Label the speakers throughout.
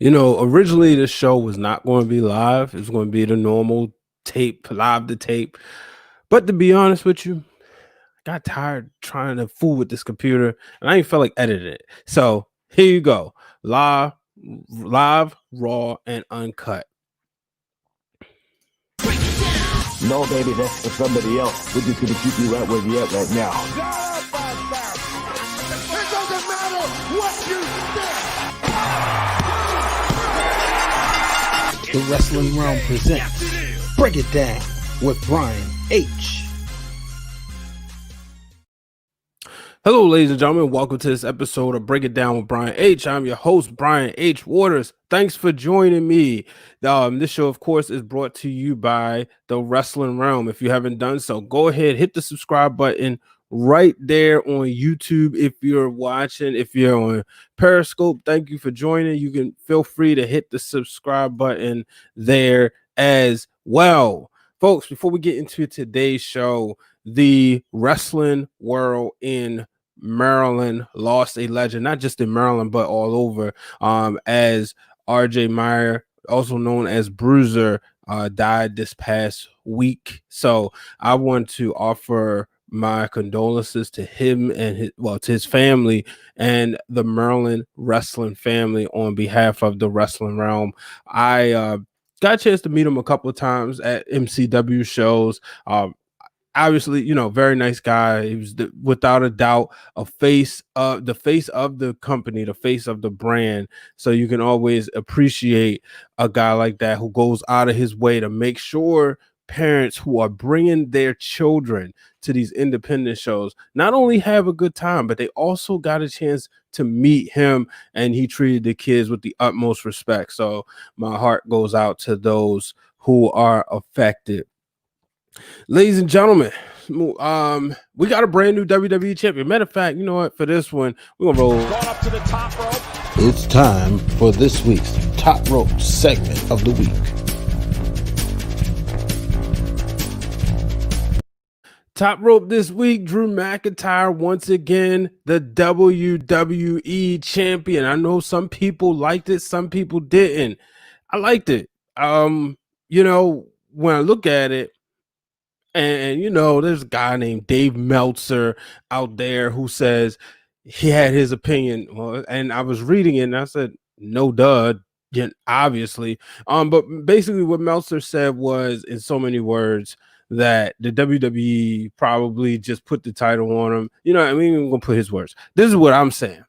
Speaker 1: Originally the show was not going to be live. It was going to be the normal tape, live to tape. But to be honest with you, I got tired trying to fool with this computer, and I ain't felt like editing it. So here you go, live, raw, and uncut.
Speaker 2: No, baby, that's for somebody else. We're just gonna keep you right where you at right now.
Speaker 3: It doesn't matter what you think.
Speaker 4: The Wrestling Realm presents Break It Down with Brian H.
Speaker 1: Hello, ladies and gentlemen. Welcome to this episode of Break It Down with Brian H. I'm your host, Brian H. Waters. Thanks for joining me. This show, of course, is brought to you by the Wrestling Realm. If you haven't done so, go ahead, hit the subscribe button right there on YouTube. If you're watching, if you're on Periscope, thank you for joining. You can feel free to hit the subscribe button there as well. Folks, before we get into today's show, the wrestling world in Maryland lost a legend, not just in Maryland, but all over, as RJ Meyer, also known as Bruiser, died this past week. So I want to offer my condolences to him and to his family and the Maryland wrestling family on behalf of the Wrestling Realm. I got a chance to meet him a couple of times at MCW shows. Obviously, very nice guy. He was without a doubt the face of the company, the face of the brand. So you can always appreciate a guy like that who goes out of his way to make sure parents who are bringing their children to these independent shows not only have a good time, but they also got a chance to meet him, and he treated the kids with the utmost respect. So my heart goes out to those who are affected. Ladies and gentlemen, we got a brand new WWE Champion. Matter of fact, you know what? For this one, we're going to roll.
Speaker 3: Going up to the top rope.
Speaker 4: It's time for this week's Top Rope segment of the week.
Speaker 1: Top rope this week, Drew McIntyre, once again, the WWE Champion. I know some people liked it, some people didn't. I liked it. When I look at it, and there's a guy named Dave Meltzer out there who says he had his opinion. Well, and I was reading it and I said, no, duh, obviously. But basically what Meltzer said was, in so many words, that the WWE probably just put the title on him. I'm gonna put his words. This is what I'm saying.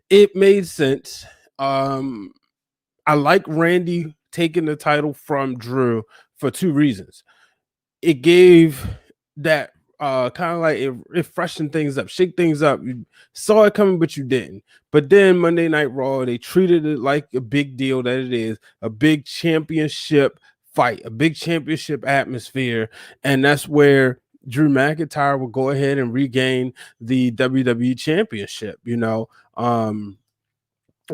Speaker 1: It made sense. I like Randy taking the title from Drew for two reasons. It gave that kind of like it freshened things up, shake things up. You saw it coming, but you didn't. But then Monday Night Raw, they treated it like a big deal that it is, a big championship fight, a big championship atmosphere. And that's where Drew McIntyre will go ahead and regain the WWE Championship.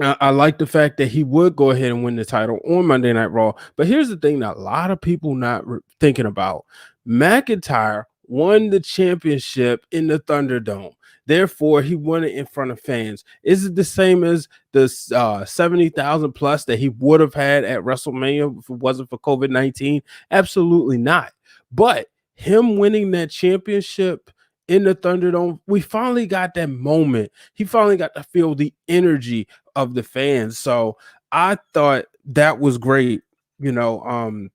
Speaker 1: I like the fact that he would go ahead and win the title on Monday Night Raw. But here's the thing that a lot of people not thinking about. McIntyre won the championship in the Thunderdome. Therefore, he won it in front of fans. Is it the same as the 70,000 plus that he would have had at WrestleMania if it wasn't for COVID-19? Absolutely not. But him winning that championship in the Thunderdome, we finally got that moment. He finally got to feel the energy of the fans. So I thought that was great, and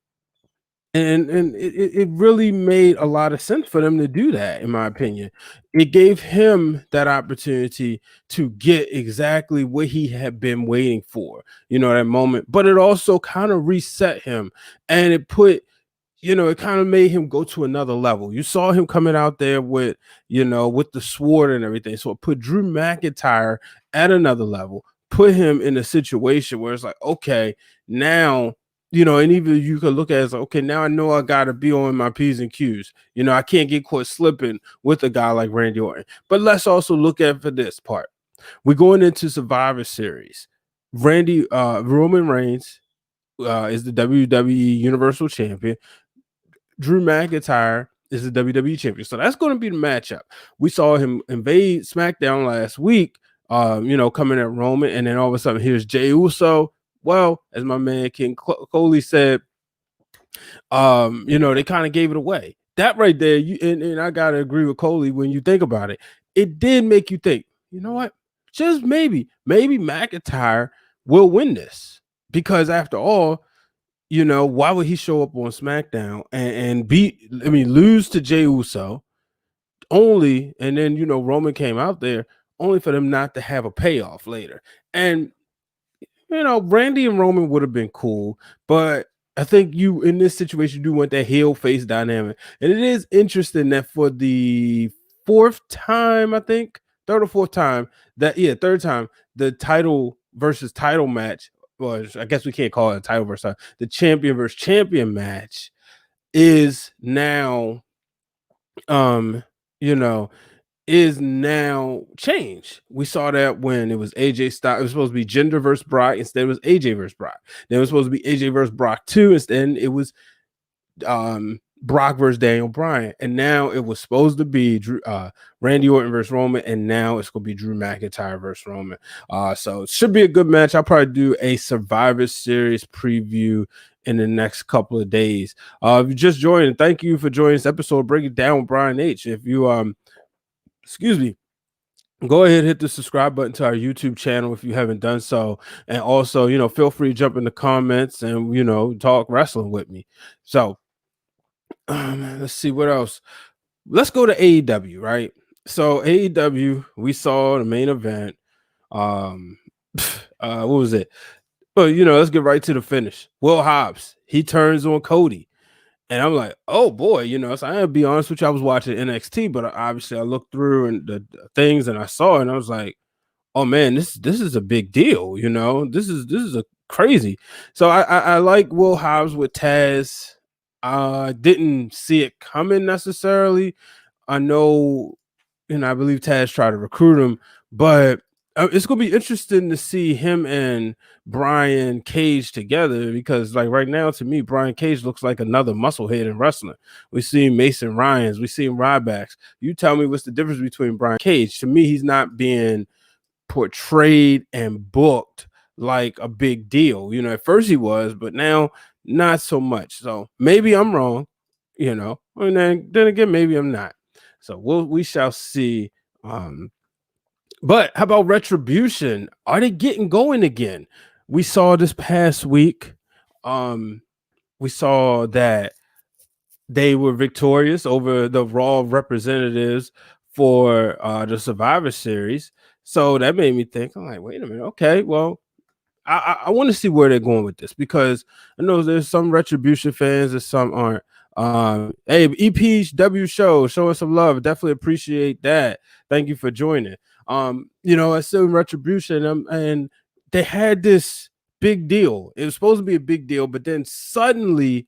Speaker 1: it really made a lot of sense for them to do that, in my opinion. It gave him that opportunity to get exactly what he had been waiting for, that moment. But it also kind of reset him, and it put, it kind of made him go to another level. You saw him coming out there with, with the sword and everything. So it put Drew McIntyre at another level, put him in a situation where it's like, okay, now, and even you could look at it as, okay, now I know I got to be on my P's and Q's. I can't get caught slipping with a guy like Randy Orton. But let's also look at for this part. We're going into Survivor Series. Roman Reigns is the WWE Universal Champion. Drew McIntyre is the WWE Champion. So that's going to be the matchup. We saw him invade SmackDown last week coming at Roman, and then all of a sudden here's Jey Uso. Well, as my man King Coley said, they kind of gave it away. That right there, and I gotta agree with Coley when you think about it. It did make you think, you know what? Just maybe McIntyre will win this because after all, why would he show up on SmackDown and lose to Jey Uso only, and then Roman came out there only for them not to have a payoff later. And Randy and Roman would have been cool, but I think you in this situation do want that heel face dynamic. And it is interesting that for the fourth time, I think, third or fourth time, third time, the title versus title match, well, I guess we can't call it a title versus title, the champion versus champion match is now is now changed. We saw that when it was AJ Styles. It was supposed to be Jinder versus Brock. Instead, it was AJ versus Brock. Then it was supposed to be AJ versus Brock 2. Instead, it was Brock versus Daniel Bryan. And now it was supposed to be Randy Orton versus Roman. And now it's going to be Drew McIntyre versus Roman. So it should be a good match. I'll probably do a Survivor Series preview in the next couple of days. If you just joined, thank you for joining this episode. Break it down with Brian H. If you excuse me, go ahead and hit the subscribe button to our YouTube channel if you haven't done so. And also, feel free to jump in the comments and, talk wrestling with me. So let's see what else. Let's go to AEW, right? So AEW, we saw the main event. What was it? Well, let's get right to the finish. Will Hobbs, he turns on Cody. And I'm like, oh boy, so I gotta be honest with you. I was watching NXT, but obviously I looked through and the things and I saw it and I was like, oh man, this is a big deal, This is a crazy. So I like Will Hobbs with Tazz. Didn't see it coming necessarily. I know, I believe Tazz tried to recruit him, but it's gonna be interesting to see him and Brian Cage together because, like, right now, to me, Brian Cage looks like another musclehead in wrestling. We see Mason Ryans, we see Rybacks. You tell me what's the difference between Brian Cage? To me, he's not being portrayed and booked like a big deal. At first he was, but now not so much. So maybe I'm wrong, and then again, maybe I'm not. So we shall see. But how about Retribution? Are they getting going again? We saw this past week. We saw that they were victorious over the Raw representatives for the Survivor Series. So that made me think, I'm like, wait a minute. Okay, well, I want to see where they're going with this because I know there's some Retribution fans and some aren't. Hey, EPW show, showing some love. Definitely appreciate that. Thank you for joining. I still in Retribution, and they had this big deal. It was supposed to be a big deal, but then suddenly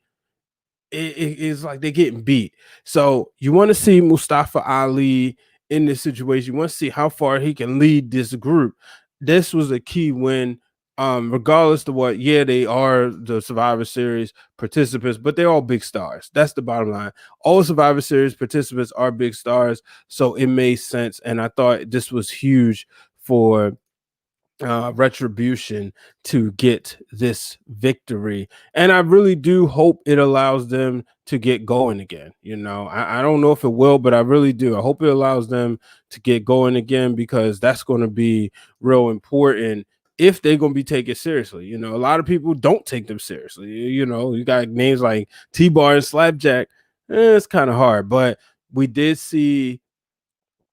Speaker 1: it's like they're getting beat. So you want to see Mustafa Ali in this situation. You want to see how far he can lead this group. This was a key win. Regardless of what, they are the Survivor Series participants, but they're all big stars. That's the bottom line. All Survivor Series participants are big stars, so it made sense. And I thought this was huge for Retribution to get this victory, and I really do hope it allows them to get going again. I don't know if it will, but I really do. I hope it allows them to get going again because that's going to be real important if they're going to be taken seriously. A lot of people don't take them seriously. You got names like T-Bar and Slapjack. It's kind of hard, but we did see,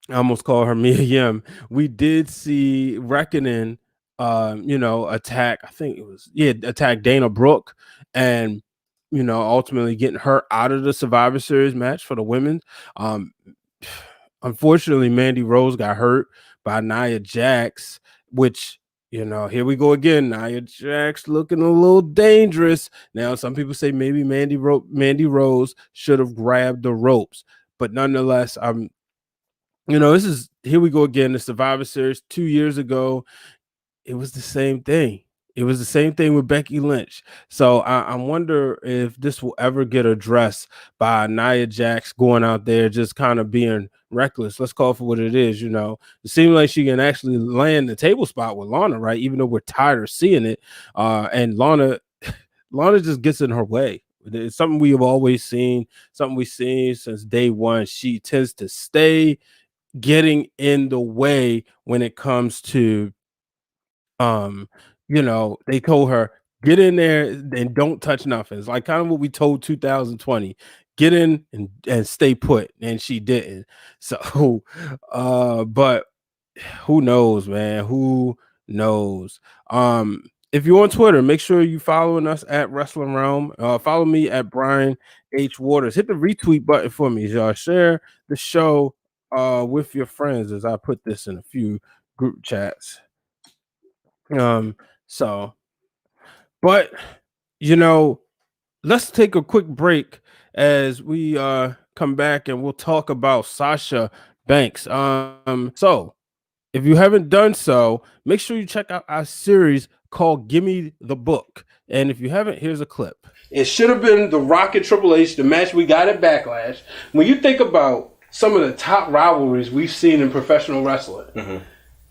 Speaker 1: I almost call her Mia Yim. We did see Reckoning, attack. I think it was, attack Dana Brooke and, ultimately getting her out of the Survivor Series match for the women. Unfortunately, Mandy Rose got hurt by Nia Jax, which, here we go again. Nia Jax looking a little dangerous. Now, some people say maybe Mandy Rose should have grabbed the ropes, but nonetheless, this is, here we go again, the Survivor Series 2 years ago. It was the same thing. It was the same thing with Becky Lynch. So I wonder if this will ever get addressed by Nia Jax going out there just kind of being reckless. Let's call it for what it is. It seems like she can actually land the table spot with Lana, right? Even though we're tired of seeing it. And Lana just gets in her way. It's something we have always seen, something we've seen since day one. She tends to stay getting in the way when it comes to they told her, get in there and don't touch nothing. It's like kind of what we told 2020. Get in and stay put, and she didn't. So but who knows, man? Who knows? If you're on Twitter, make sure you following us at Wrestling Realm. Follow me at Brian H. Waters. Hit the retweet button for me, y'all. Share the show with your friends as I put this in a few group chats. So, but let's take a quick break as we come back and we'll talk about Sasha Banks. So if you haven't done so, make sure you check out our series called Gimme the Book. And if you haven't, here's a clip. It should have been The Rock and Triple H, the match we got at Backlash. When you think about some of the top rivalries we've seen in professional wrestling,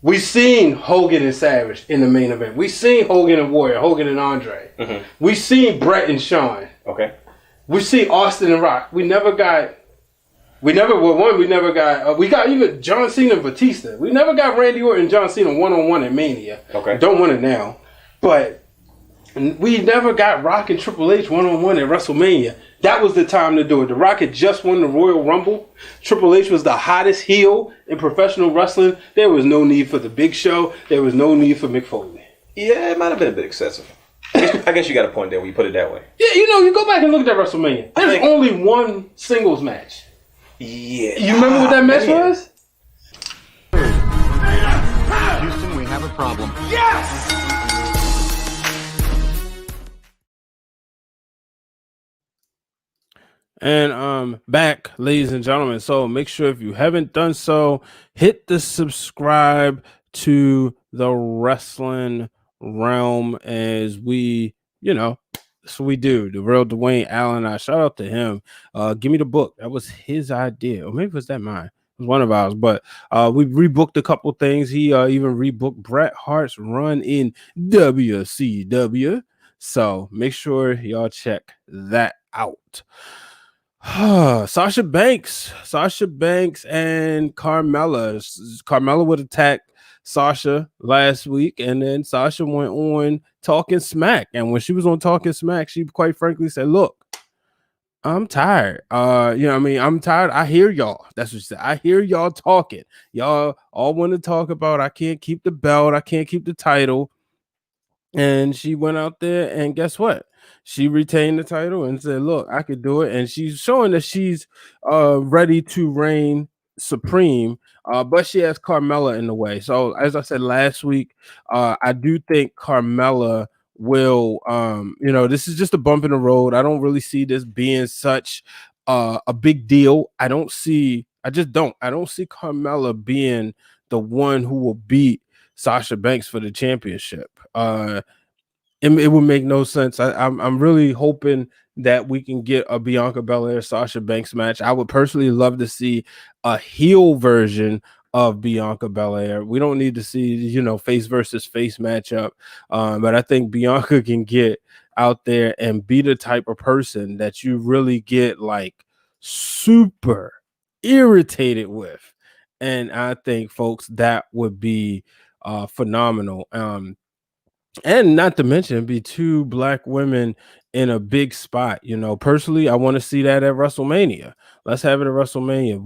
Speaker 1: we've seen Hogan and Savage in the main event. We've seen Hogan and Warrior, Hogan and Andre. We've seen Bret and Shawn.
Speaker 5: Okay.
Speaker 1: We've seen Austin and Rock. We got even John Cena and Batista. We never got Randy Orton and John Cena one-on-one at Mania.
Speaker 5: Okay.
Speaker 1: Don't want it now. But we never got Rock and Triple H one-on-one at WrestleMania. That was the time to do it. The Rock had just won the Royal Rumble. Triple H was the hottest heel in professional wrestling. There was no need for the Big Show. There was no need for Mick Foley.
Speaker 5: Yeah, it might have been a bit excessive. I guess you got a point there when you put it that way.
Speaker 1: Yeah, you go back and look at that WrestleMania. There's only one singles match.
Speaker 5: Yeah.
Speaker 1: You remember what that match was?
Speaker 3: Houston, we have a problem.
Speaker 1: And back, ladies and gentlemen. So make sure if you haven't done so, hit the subscribe to the Wrestling Realm as we, that's what we do. The real Dwayne Allen. I shout out to him. Give me the book. That was his idea. Or maybe it was that mine. It was one of ours. But we rebooked a couple things. He even rebooked Bret Hart's run in WCW. So make sure y'all check that out. Sasha Banks and Carmella. Carmella would attack Sasha last week, and then Sasha went on Talking Smack. And when she was on Talking Smack, she quite frankly said, "Look, I'm tired. I'm tired. I hear y'all." That's what she said. I hear y'all talking. Y'all all want to talk about I can't keep the belt, I can't keep the title. And she went out there, and guess what? She retained the title and said, "Look, I could do it." And she's showing that she's ready to reign supreme. But she has Carmella in the way. So as I said last week, I do think Carmella will. This is just a bump in the road. I don't really see this being such a big deal. I don't see Carmella being the one who will beat Sasha Banks for the championship. It would make no sense. I'm really hoping that we can get a Bianca Belair Sasha Banks match. I would personally love to see a heel version of Bianca Belair. We don't need to see face versus face matchup, but I think Bianca can get out there and be the type of person that you really get like super irritated with, and I think, folks, that would be phenomenal. And not to mention, be two black women in a big spot. Personally, I want to see that at WrestleMania. Let's have it at WrestleMania.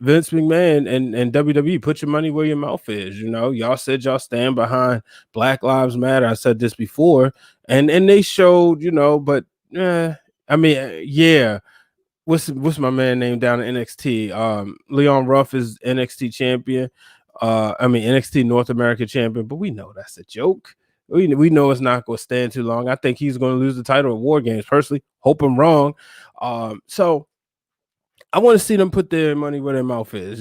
Speaker 1: Vince McMahon and WWE, put your money where your mouth is. Y'all said y'all stand behind Black Lives Matter. I said this before, and they showed, but yeah. What's my man name down in NXT? Leon Ruff is NXT champion. NXT North American champion, but we know that's a joke. We know it's not going to stand too long. I think he's going to lose the title at War Games. Personally, hope I'm wrong. So I want to see them put their money where their mouth is.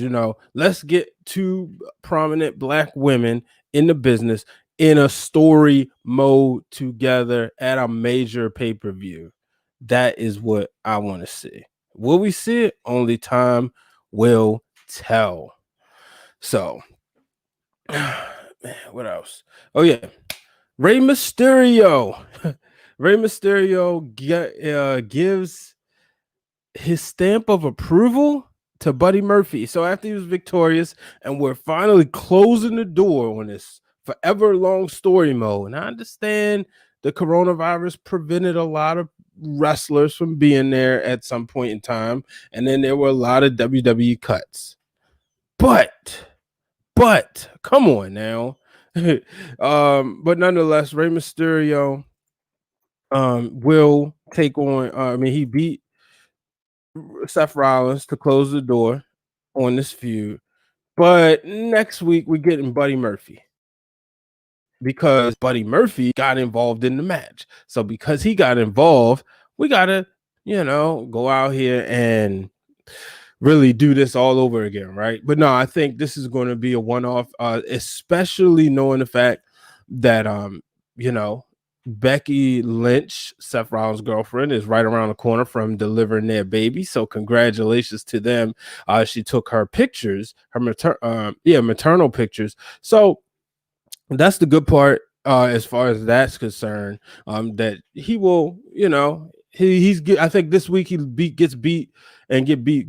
Speaker 1: Let's get two prominent black women in the business, in a story mode together at a major pay-per-view. That is what I want to see. Will we see it? Only time will tell. So, man, what else? Oh yeah, Rey Mysterio. Rey Mysterio gives his stamp of approval to Buddy Murphy. So after he was victorious, and we're finally closing the door on this forever long story mode. And I understand the coronavirus prevented a lot of wrestlers from being there at some point in time, and then there were a lot of WWE cuts. But come on now. But nonetheless, Rey Mysterio will take on he beat Seth Rollins to close the door on this feud. But next week we're getting Buddy Murphy, because Buddy Murphy got involved in the match. So because he got involved, we gotta, go out here and really do this all over again, right? But no, I think this is going to be a one-off, especially knowing the fact that Becky Lynch, Seth Rollins' girlfriend, is right around the corner from delivering their baby. So congratulations to them. She took her pictures, her maternal pictures. So that's the good part as far as that's concerned. That he will, I think this week gets beat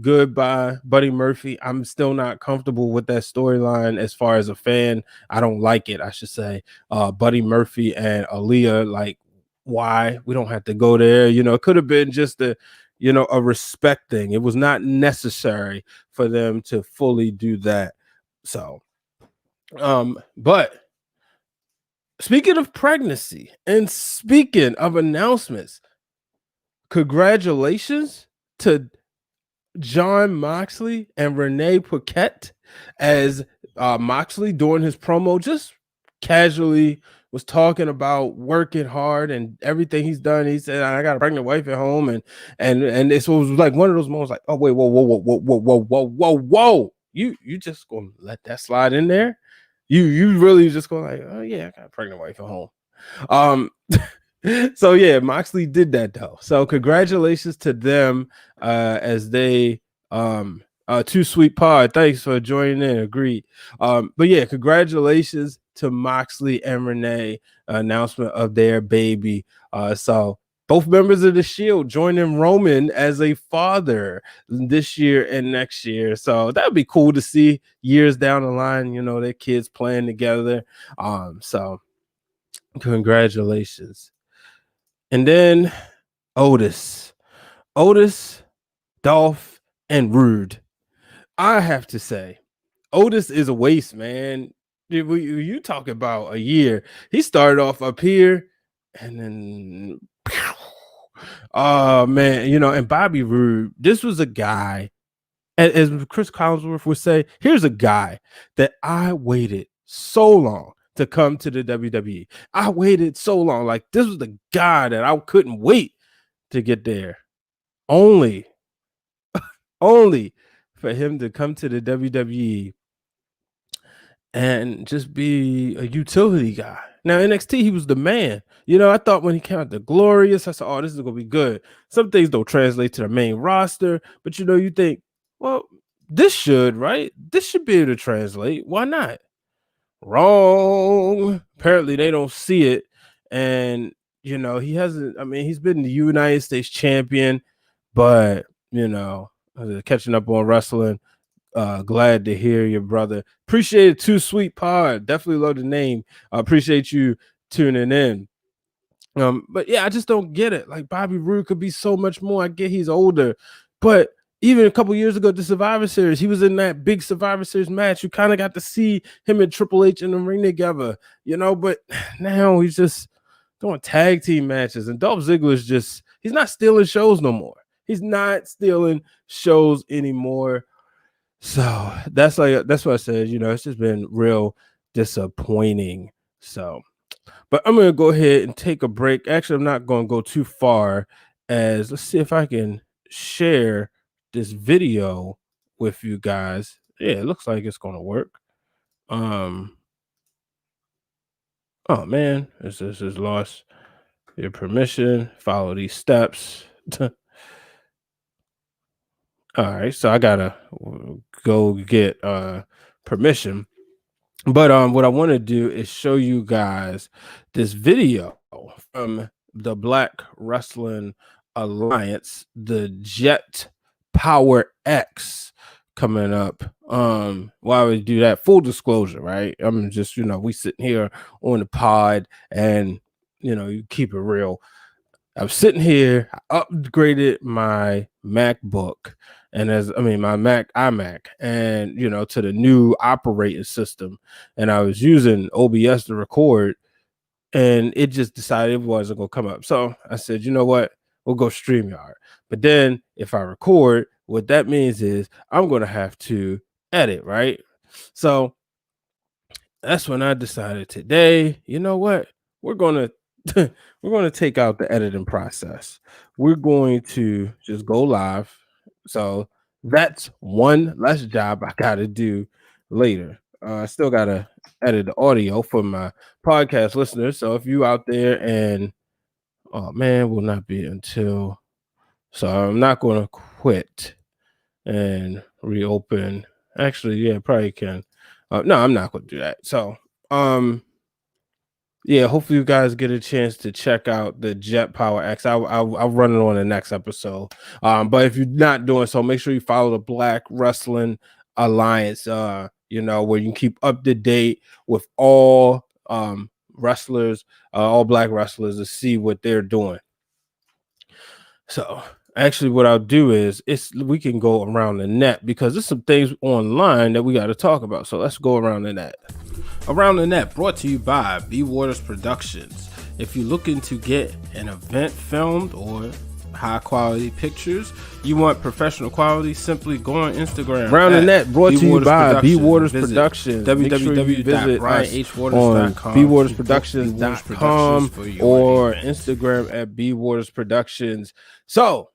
Speaker 1: good by Buddy Murphy. I'm still not comfortable with that storyline as far as a fan. I don't like it, I should say. Buddy Murphy and Aaliyah, like, why? We don't have to go there. It could have been just a respect thing. It was not necessary for them to fully do that. So, but speaking of pregnancy and speaking of announcements, congratulations to Jon Moxley and Renee Paquette, as Moxley during his promo just casually was talking about working hard and everything he's done. He said, "I got a pregnant wife at home," and this was like one of those moments like, "Oh wait, whoa, you just gonna let that slide in there? You really just going like, oh yeah, I got a pregnant wife at home." So yeah, Moxley did that though. So congratulations to them as they Too Sweet Pod. Thanks for joining in. Agreed. But yeah, congratulations to Moxley and Renee, announcement of their baby. So both members of the Shield joining Roman as a father this year and next year. So that would be cool to see years down the line, their kids playing together. So congratulations. And then Otis, Dolph, and Rude. I have to say, Otis is a waste, man. You talk about a year. He started off up here, and then, oh man, and Bobby Roode. This was a guy, as Chris Collinsworth would say, here's a guy that I waited so long to come to the WWE. I waited so long. Like, this was the guy that I couldn't wait to get there. Only for him to come to the WWE and just be a utility guy. Now, NXT, he was the man. I thought when he came out the Glorious, I said, oh, this is going to be good. Some things don't translate to the main roster, but you think, well, this should, right? This should be able to translate. Why not? Wrong. Apparently they don't see it. And he hasn't, he's been the United States champion, but catching up on wrestling. Glad to hear you, brother. Appreciate it. Too Sweet Pod. Definitely love the name. I appreciate you tuning in. But yeah, I just don't get it. Like, Bobby Roode could be so much more. I get he's older, but even a couple years ago, the Survivor Series, he was in that big Survivor Series match. You kind of got to see him and Triple H in the ring together, but now he's just doing tag team matches. And Dolph Ziggler's he's not stealing shows no more. He's not stealing shows anymore. So that's what I said, it's just been real disappointing. So, but I'm going to go ahead and take a break. Actually, I'm not going to go too far, let's see if I can share this video with you guys. Yeah, it looks like it's going to work. Oh man, this is lost your permission. Follow these steps. All right, so I gotta go get permission. But what I want to do is show you guys this video from the Black Wrestling Alliance, the Jet Power X coming up. Why would we do that? Full disclosure, right? I'm just, we sitting here on the pod and you keep it real. I'm sitting here, I upgraded my MacBook and my iMac and to the new operating system. And I was using OBS to record and it just decided it wasn't gonna come up. So I said, you know what? We'll go StreamYard. But then if I record, what that means is I'm gonna have to edit, right? So that's when I decided today, you know what? We're gonna we're gonna take out the editing process. We're going to just go live. So that's one less job I gotta do later. I still gotta edit the audio for my podcast listeners. So if you out there and will not be until so I'm not gonna quit and reopen. Actually, yeah, probably can. No, I'm not gonna do that. So yeah, hopefully you guys get a chance to check out the Jet Power X. I'll run it on the next episode. But if you're not doing so, make sure you follow the Black Wrestling Alliance. Where you can keep up to date with all wrestlers, all Black wrestlers, to see what they're doing. So actually, what I'll do is we can go around the net because there's some things online that we got to talk about. So let's go around the net. Around the Net, brought to you by B Waters Productions. If you're looking to get an event filmed or high quality pictures, you want professional quality, simply go on Instagram. Around the Net, brought to you by B Waters Productions. www.brianhwaters.com on bwatersproductions.com or Instagram at B Waters Productions. So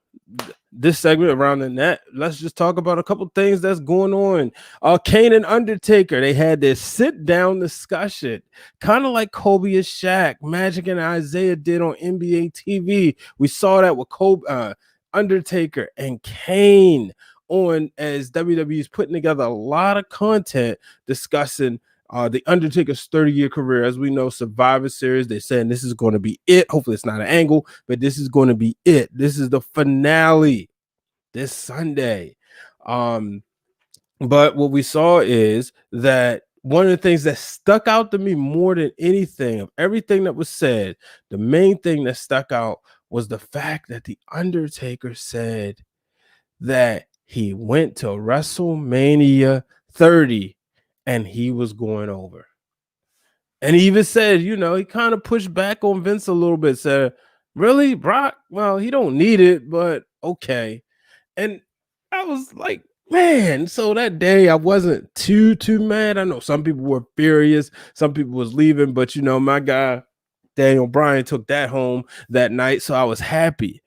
Speaker 1: this segment Around the Net, let's just talk about a couple things that's going on. Kane and Undertaker, they had this sit down discussion, kind of like Kobe and Shaq, Magic and Isaiah did on NBA TV. We saw that with Undertaker and Kane as WWE is putting together a lot of content discussing the Undertaker's 30-year career. As we know, Survivor Series, they're saying this is going to be it. Hopefully it's not an angle, but this is going to be it. This is the finale this Sunday. But what we saw is that one of the things that stuck out to me more than anything of everything that was said, the main thing that stuck out was the fact that the Undertaker said that he went to WrestleMania 30 and he was going over. And he even said, he kind of pushed back on Vince a little bit, said, really, Brock? Well, he don't need it, but okay. And I was like, man, so that day I wasn't too mad. I know some people were furious, some people was leaving, but my guy, Daniel Bryan, took that home that night, so I was happy.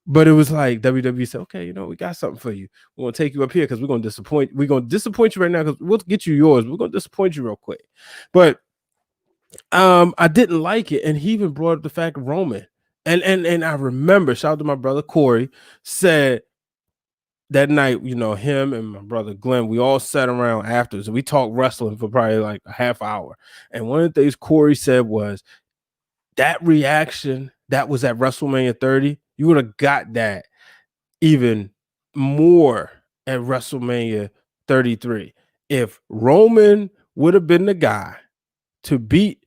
Speaker 1: But it was like WWE said, okay, we got something for you. We're going to take you up here because we're going to disappoint. We're going to disappoint you right now because we'll get you yours. We're going to disappoint you real quick. But I didn't like it. And he even brought up the fact of Roman. And I remember, shout out to my brother Corey, said that night, him and my brother Glenn, we all sat around afterwards and we talked wrestling for probably like a half hour. And one of the things Corey said was that reaction that was at WrestleMania 30, you would have got that even more at WrestleMania 33. If Roman would have been the guy to beat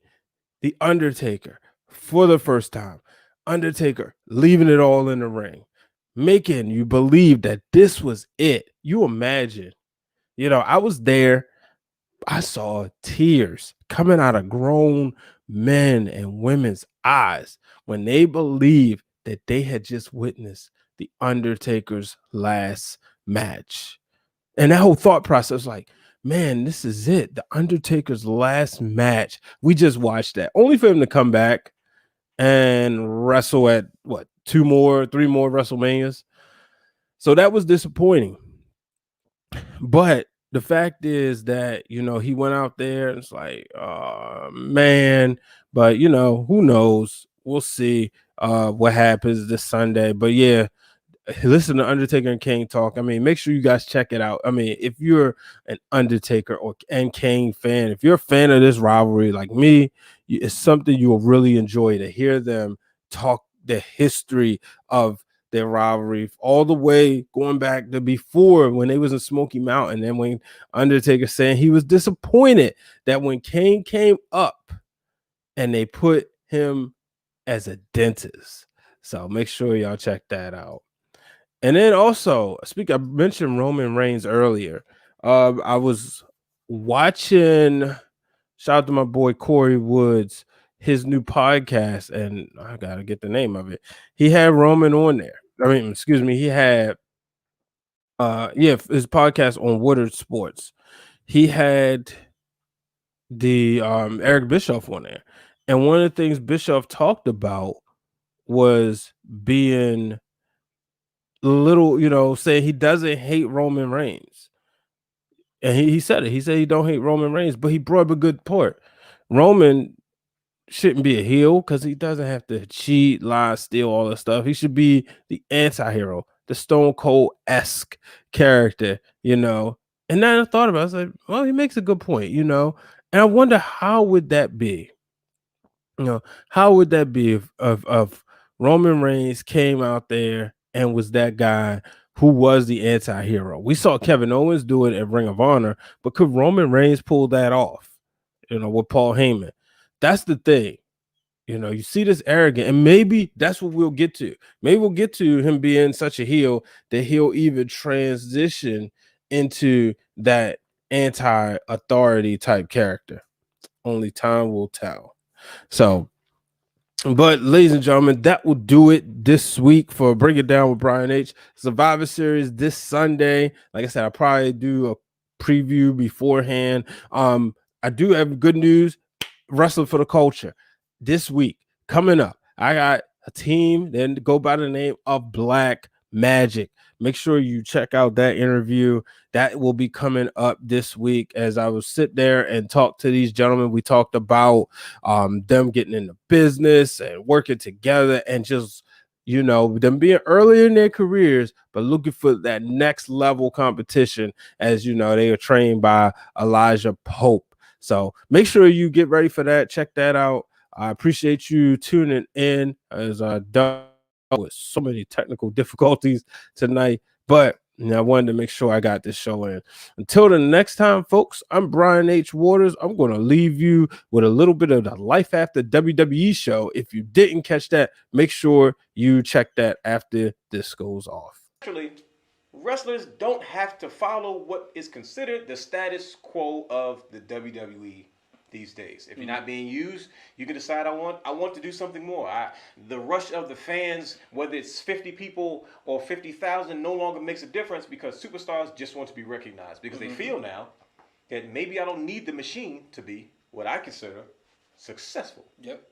Speaker 1: the Undertaker for the first time, Undertaker leaving it all in the ring, making you believe that this was it. You imagine, I was there. I saw tears coming out of grown men and women's eyes when they believed that they had just witnessed the Undertaker's last match. And that whole thought process, like, man, this is it. The Undertaker's last match. We just watched that. Only for him to come back and wrestle at, 3 more WrestleManias. So that was disappointing. But the fact is that, he went out there and it's like, man, but who knows? We'll see what happens this Sunday. But yeah, listen to Undertaker and Kane talk. I mean, make sure you guys check it out. I mean, if you're an Undertaker and Kane fan, if you're a fan of this rivalry like me, it's something you'll really enjoy to hear them talk the history of their rivalry all the way going back to before when they was in Smoky Mountain. And when Undertaker saying he was disappointed that when Kane came up and they put him as a dentist. So make sure y'all check that out. And then also, I mentioned Roman Reigns earlier. I was watching, shout out to my boy Corey Woods, his new podcast, and I gotta get the name of it. He had Roman on there. He had his podcast on Woodard Sports. He had the Eric Bischoff on there. And one of the things Bischoff talked about was being saying he doesn't hate Roman Reigns. And he said it. He said he don't hate Roman Reigns, but he brought up a good point. Roman shouldn't be a heel because he doesn't have to cheat, lie, steal, all that stuff. He should be the anti-hero, the Stone Cold-esque character, And then I thought about it. I was like, well, he makes a good point, And I wonder how would that be? How would that be if Roman Reigns came out there and was that guy who was the anti-hero? We saw Kevin Owens do it at Ring of Honor, but could Roman Reigns pull that off? With Paul Heyman. That's the thing. You see this arrogant, and maybe that's what we'll get to. Maybe we'll get to him being such a heel that he'll even transition into that anti-authority type character. Only time will tell. So, but ladies and gentlemen, that will do it this week for Bring It Down with Brian H. Survivor Series this Sunday. Like I said, I'll probably do a preview beforehand. I do have good news. Wrestling for the Culture this week coming up. I got a team that go by the name of Black Magic. Make sure you check out that interview. That will be coming up this week as I will sit there and talk to these gentlemen. We talked about them getting into business and working together and just, them being early in their careers, but looking for that next level competition as, they are trained by Elijah Pope. So make sure you get ready for that. Check that out. I appreciate you tuning in as I dealt with so many technical difficulties tonight, but I wanted to make sure I got this show in. Until the next time, folks, I'm Brian H. Waters. I'm going to leave you with a little bit of the Life After WWE show. If you didn't catch that, make sure you check that after this goes off.
Speaker 5: Actually, wrestlers don't have to follow what is considered the status quo of the WWE these days. If you're not being used, you can decide I want to do something more. The rush of the fans, whether it's 50 people or 50,000, no longer makes a difference because superstars just want to be recognized because they feel now that maybe I don't need the machine to be what I consider successful.
Speaker 1: Yep.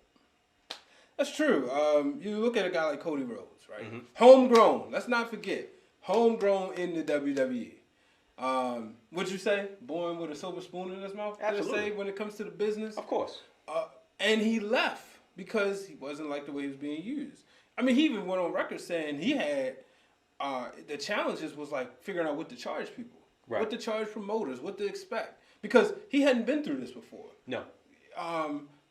Speaker 1: That's true. You look at a guy like Cody Rhodes, right? Mm-hmm. Homegrown. Let's not forget. Homegrown in the WWE. What'd you say? Born with a silver spoon in his mouth?
Speaker 5: Absolutely.
Speaker 1: Say when it comes to the business?
Speaker 5: Of course.
Speaker 1: And he left because he wasn't like the way he was being used. I mean, he even went on record saying he had the challenges was like figuring out what to charge people, right? What to charge promoters, what to expect, because he hadn't been through this before.
Speaker 5: No.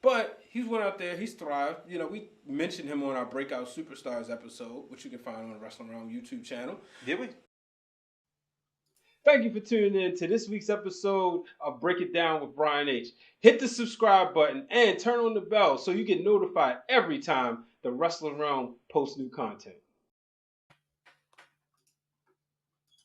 Speaker 1: But he's went out there, he's thrived. We mentioned him on our Breakout Superstars episode, which you can find on the Wrestling Realm YouTube channel.
Speaker 5: Did we?
Speaker 1: Thank you for tuning in to this week's episode of Break It Down with Brian H. Hit the subscribe button and turn on the bell so you get notified every time the Wrestling Realm posts new content.